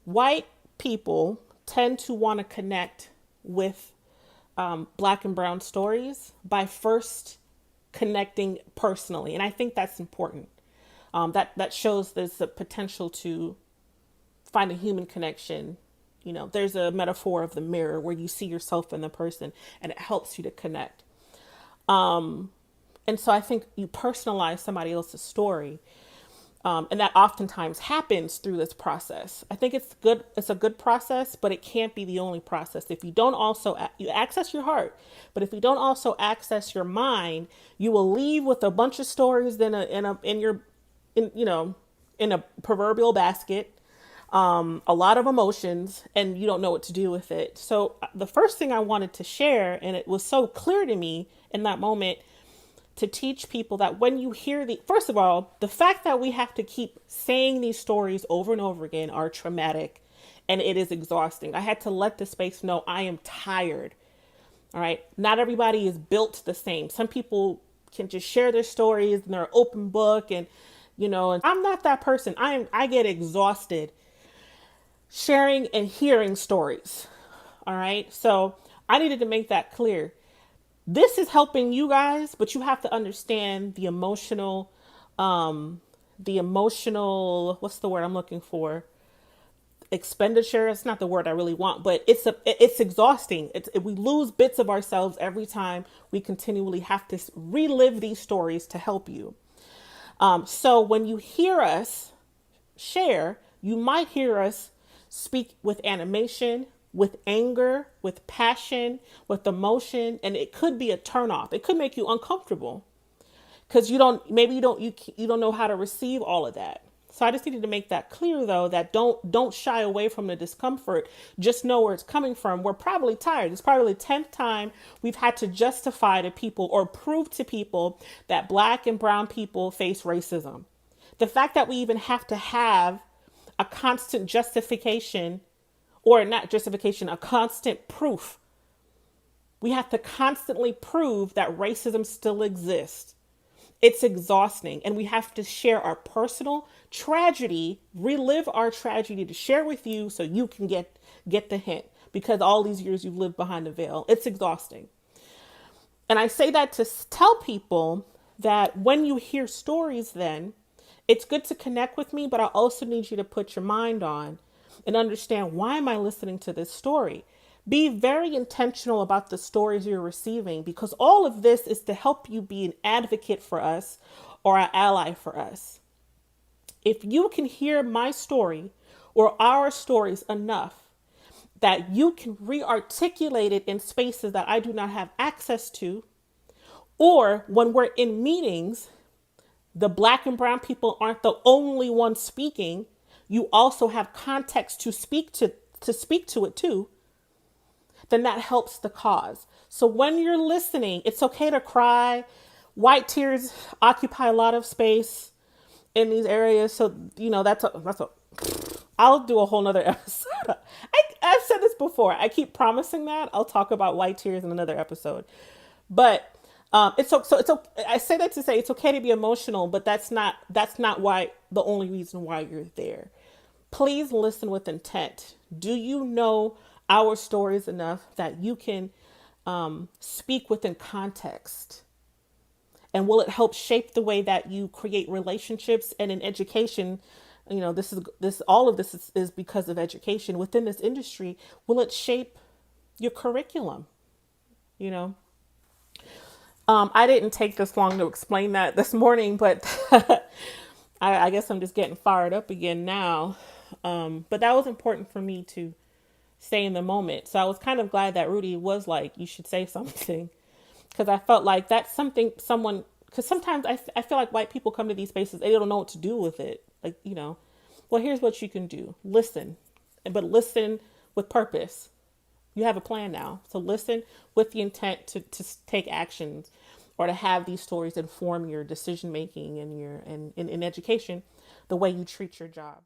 White people tend to want to connect with Black and brown stories by first connecting personally, and I think that's important. That shows there's a potential to find a human connection. There's a metaphor of the mirror where you see yourself in the person, and it helps you to connect. And so I think you personalize somebody else's story, and that oftentimes happens through this process. I think it's good. It's a good process, but it can't be the only process. If you don't also you access your heart, but if you don't also access your mind, you will leave with a bunch of stories in a proverbial basket, a lot of emotions, and you don't know what to do with it. So the first thing I wanted to share, and it was so clear to me in that moment, to teach people that when you hear first of all, the fact that we have to keep saying these stories over and over again are traumatic, and it is exhausting. I had to let the space know I am tired. All right. Not everybody is built the same. Some people can just share their stories and they're open book, and and I'm not that person. I get exhausted sharing and hearing stories. All right. So I needed to make that clear. This is helping you guys, but you have to understand the emotional, what's the word I'm looking for? Expenditure. It's not the word I really want, but it's exhausting. We lose bits of ourselves every time we continually have to relive these stories to help you. So when you hear us share, you might hear us speak with animation, with anger, with passion, with emotion, and it could be a turnoff. It could make you uncomfortable because you don't know how to receive all of that. So I just needed to make that clear, though, that don't shy away from the discomfort. Just know where it's coming from. We're probably tired. It's probably the 10th time we've had to justify to people or prove to people that Black and brown people face racism. The fact that we even have to have a constant justification, or not justification, a constant proof. We have to constantly prove that racism still exists. It's exhausting, and we have to share our personal tragedy, relive our tragedy to share with you so you can get the hint, because all these years you've lived behind the veil. It's exhausting. And I say that to tell people that when you hear stories, then it's good to connect with me, but I also need you to put your mind on and understand, why am I listening to this story? Be very intentional about the stories you're receiving, because all of this is to help you be an advocate for us or an ally for us. If you can hear my story or our stories enough that you can re-articulate it in spaces that I do not have access to, or when we're in meetings, the Black and brown people aren't the only ones speaking. You also have context to speak to it too, then that helps the cause. So when you're listening, it's okay to cry. White tears occupy a lot of space in these areas. So, I'll do a whole nother episode. I've said this before. I keep promising that I'll talk about white tears in another episode. But I say that to say it's okay to be emotional, but that's not why, the only reason why you're there. Please listen with intent. Do you know our stories enough that you can speak within context? And will it help shape the way that you create relationships? And in education, all of this is because of education within this industry. Will it shape your curriculum? I didn't take this long to explain that this morning, but I guess I'm just getting fired up again now. But that was important for me to say in the moment. So I was kind of glad that Rudy was like, you should say something. Because I felt like that's something because sometimes I feel like white people come to these spaces, they don't know what to do with it. Like, well, here's what you can do. Listen, but listen with purpose. You have a plan now. So listen with the intent to take actions, or to have these stories inform your decision making and in education, the way you treat your job.